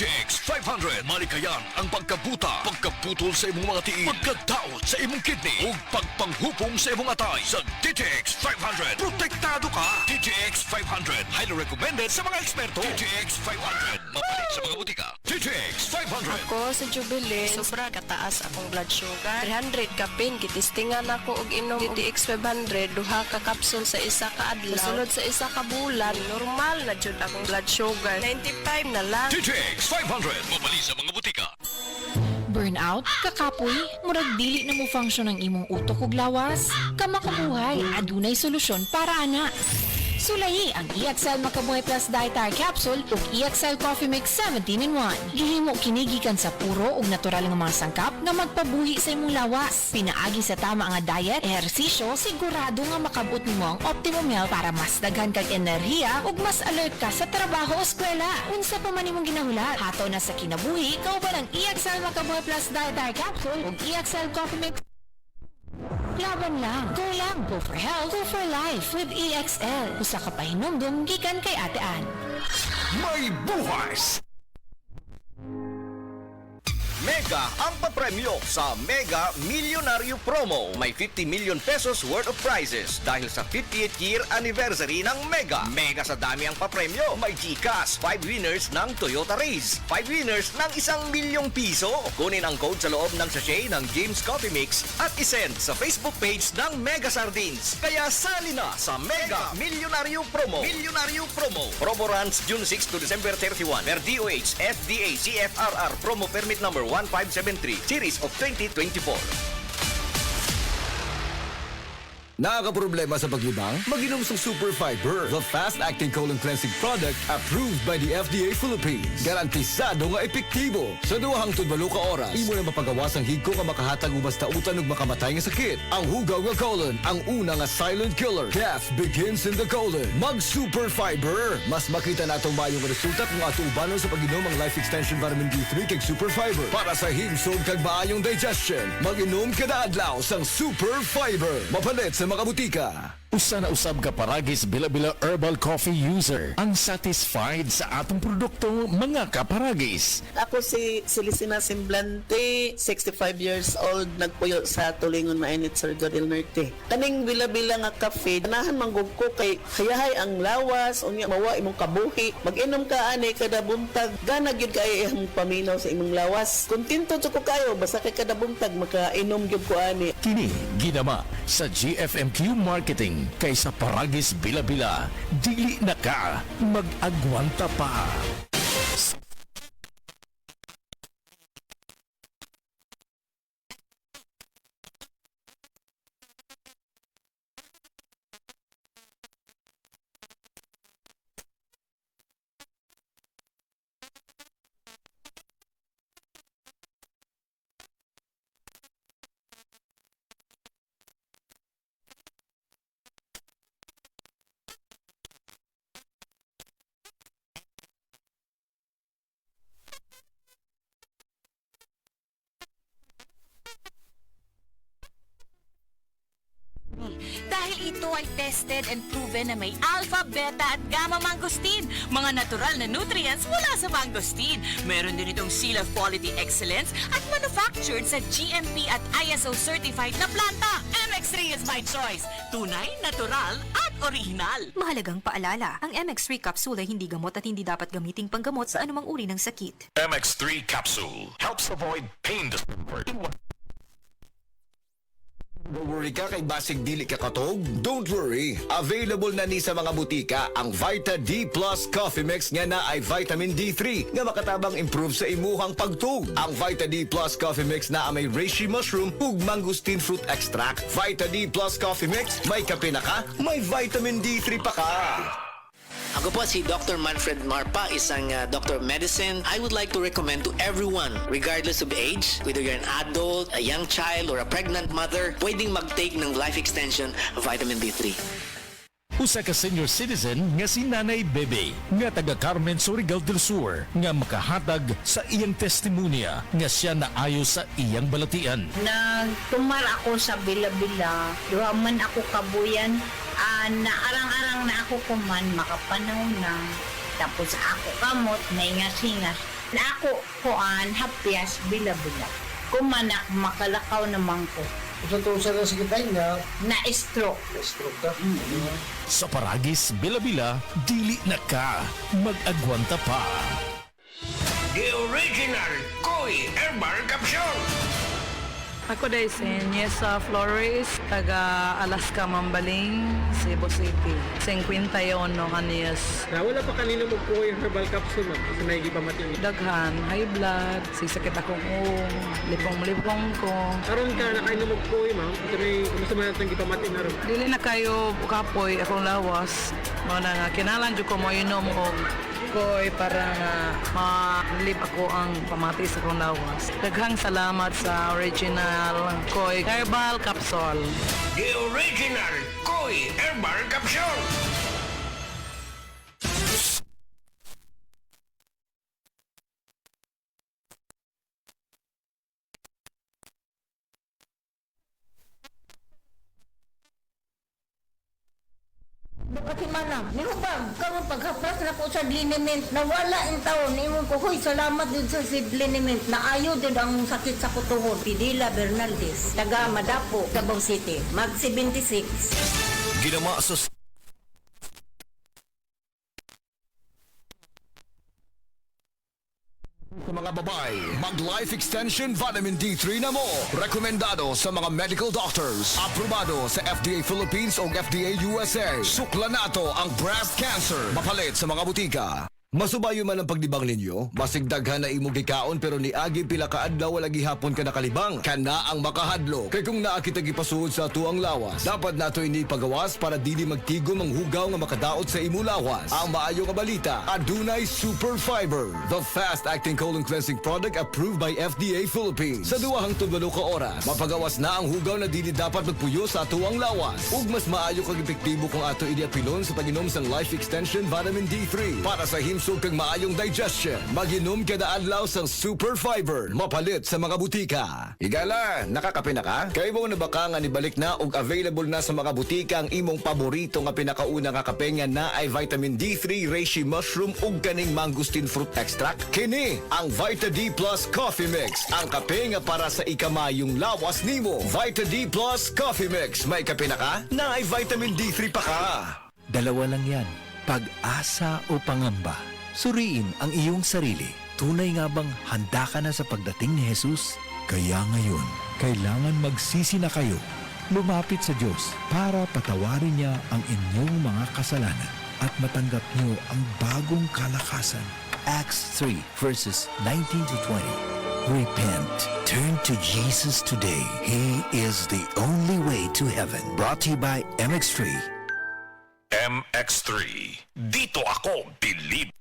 TTX 500. Malikayan ang pagkabuta, pagkaputol sa imong mga tiil, pagkadaot sa imong kidney, ug pagpanghupong sa imong atay. Sa TTX 500, protektado ka. TTX 500, highly recommended sa mga eksperto. TTX 500, mapalit sa mga butika. TTX 500. Ako sa Jubilee, sobra kataas akong blood sugar. 300 ka pin, kitistingan ako og inom TTX 500, duha ka kapsul sa isa ka adlaw. Sunod sa isa ka bulan, normal na jud akong blood sugar. 95 na lang. TTX 500, mapalit sa mga butika. Burnout, kakapoy, murag dili na mo function ang imong utok ug lawas. Kamakabuhay, adunay solusyon para ana. Sulayi ang EXL Makabuhay Plus Dietary Capsule ug EXL Coffee Mix 17-in-1. Gihimo kinigikan sa puro ug natural nga mga sangkap nga magpabuhi sa imong lawas. Pinaagi sa tama nga diet, ehersisyo, sigurado nga makabot nimo ang optimum health para mas daghan kag enerhiya ug mas alert ka sa trabaho o eskwela. Unsa pa man imong ginahulat, hataw na sa kinabuhi, kauban ang EXL Makabuhay Plus Dietary Capsule ug EXL Coffee Mix. Laban lang. Go for health, go for life with EXL. Usa ka pahinumdum gikan kay Ate Ann. May buhay! Mega ang papremyo sa Mega Milyonaryo Promo. May 50 million pesos worth of prizes dahil sa 58th year anniversary ng Mega. Mega sa dami ang papremyo. May GCash, 5 winners ng Toyota Race, 5 winners ng 1 milyong piso. Kunin ang code sa loob ng sachet ng James Coffee Mix at isend sa Facebook page ng Mega Sardines. Kaya sali na sa Mega Milyonaryo Promo. Milyonaryo Promo. Promo runs June 6 to December 31. Per DOH, FDA, CFRR. Promo permit number 1573, Series of 2024. Nakakaproblema sa paglibang? Mag-inom sa Super Fiber, the fast-acting colon cleansing product approved by the FDA Philippines. Garantisado nga epektibo. Sa duhang tudbalo ka oras, imo na mapagawas ang higko nga makahatag og basta utan ug makamatay nga sakit. Ang hugaw nga colon, ang una nga silent killer. Death begins in the colon. Mag-Super Fiber. Mas makita natong mayong resulta kung ato ubanon sa pag-inom ang Life Extension Vitamin D3 kag Super Fiber. Para sa himsog kag maayong digestion, mag-inom kada adlaw sang Super Fiber. Mapalit sa mga butika. Usa na usab ka paragis bila-bila herbal coffee user ang satisfied sa atong produkto mga kaparagis. Ako si Celicina Semblante, 65 years old, nagpuyo sa Tulingon Mainit, Surigao del Norte. Kaning bila-bila nga kafe, ganahan manggug ko kay hayahay ang lawas, unya mawa imong kabuhi. Mag-inom ka ani kada buntag, gana gyud kay imong paminaw sa imong lawas. Kontento jud ko kayo basta kay kada buntag makainom gyud ko ani. Kini ginama sa GFMQ Marketing kaysa paragis bila-bila, dili na ka mag-agwanta pa. Dahil ito ay tested and proven na may alpha, beta at gamma mangosteen, mga natural na nutrients mula sa mangosteen. Meron din itong Seal of Quality Excellence at manufactured sa GMP at ISO certified na planta. MX3 is my choice. Tunay, natural at original. Mahalagang paalala, ang MX3 capsule ay hindi gamot at hindi dapat gamiting panggamot sa anumang uri ng sakit. MX3 Capsule helps avoid pain discomfort. Don't worry ka kay basig dili ka katog? Don't worry. Available na ni sa mga butika ang Vita D Plus Coffee Mix nga na ay vitamin D3 nga makatabang improve sa imuhang pagtug. Ang Vita D Plus Coffee Mix na may reishi mushroom ug mangosteen fruit extract. Vita D Plus Coffee Mix, may kape na ka, may vitamin D3 pa ka. Ako po si Dr. Manfred Marpa, isang Dr. of Medicine. I would like to recommend to everyone, regardless of age, whether you're an adult, a young child, or a pregnant mother, pwedeng mag-take ng Life Extension Vitamin D3. Usa ka senior citizen nga si Nanay Bebe nga taga Carmen, Surigao del Sur nga makahatag sa iyang testimonya nga siya naayo sa iyang balatian. Nagtumar ako sa bila-bila, duha man ako kabuyan, naarang-arang na ako kuman, makapanaw na. Tapos ako kamot, naingas-hingas. Na ako kuan hapyas bila-bila. Kumanak makalakaw naman ko. Sa na sige tayo nga, Na stroke. stroke ka. Sa Paragis Bila-Bila, dili na ka. Mag-agwanta pa. The original Koi Herbal Capsule. Ako dahil si Niesa Flores, taga Alaska, Mambaling, Cebu City. 51 no kaniyas. Wala pa kanino magkuha yung herbal capsule, ma'am. Kasi may iba matingin. Daghan, high blood, sisakit akong lipong-lipong ko. Karon ka na kayo magkuha, ma'am. Ito may kumusta man natin ipamatin na rin. Dili na kayo kapoy akong lawas. Mga nga, kinalan dyo ko mo inom og koy para nga ma-live ako ang pamati sa akong lawas. Daghang salamat sa original Koy Herbal Capsule. The original Koi Herbal Capsule. Kasi manang, ni Hubag, karon paghapas na ko sa liniment, nawala ang taon, imong ko, huy, salamat din sa liniment, naayo din ang sakit sa kutuhod. Pidila Bernaldez, taga Madapo, Davao City, mag 76. Ginama sa Sa mga babae, mag-life extension vitamin D3 na mo. Rekomendado sa mga medical doctors. Aprobado sa FDA Philippines o FDA USA. Sukla na to ang breast cancer. Mapalit sa mga butika. Masubayo man ang pagdibang ninyo, basig daghan na imong gikaon pero ni agi pila ka adlaw wala gihapon ka nakalibang. Kana ang makahadlo. Kay kung naa kita gipasuod sa tuang lawas, dapat nato ini pagawas para dili magtigom ang hugaw nga makadaot sa imo lawas. Ang maayo nga balita, adunay super fiber, the fast-acting colon cleansing product approved by FDA Philippines. Sa duwahang tudlo ka oras, mapagawas na ang hugaw na dili dapat magpuyo sa tuang lawas. Ug mas maayo kag epektibo kung ato ini apilon sa pag-inom sang Life Extension Vitamin D3 para sa himsog kag maayong digestion. Mag-inom kada adlaw sang super fiber, mapalit sa mga butika. Higala, nakakape na ka? Kay mo na baka nga nibalik na ug available na sa mga butika ang imong paborito nga pinakauna nga kape nga na ay vitamin D3, reishi mushroom ug kaning mangosteen fruit extract? Kini ang Vita D Plus Coffee Mix, ang kape nga para sa ikamayong lawas nimo. Vita D Plus Coffee Mix, may kape na ka? Na ay vitamin D3 pa ka. Dalawa lang yan, pag-asa o pangamba. Suriin ang iyong sarili. Tunay nga bang handa ka na sa pagdating ni Jesus? Kaya ngayon, kailangan magsisi na kayo. Lumapit sa Diyos para patawarin niya ang inyong mga kasalanan at matanggap niyo ang bagong kalakasan. Acts 3 verses 19 to 20. Repent. Turn to Jesus today. He is the only way to heaven. Brought to you by MX3. MX3. Dito ako, believe.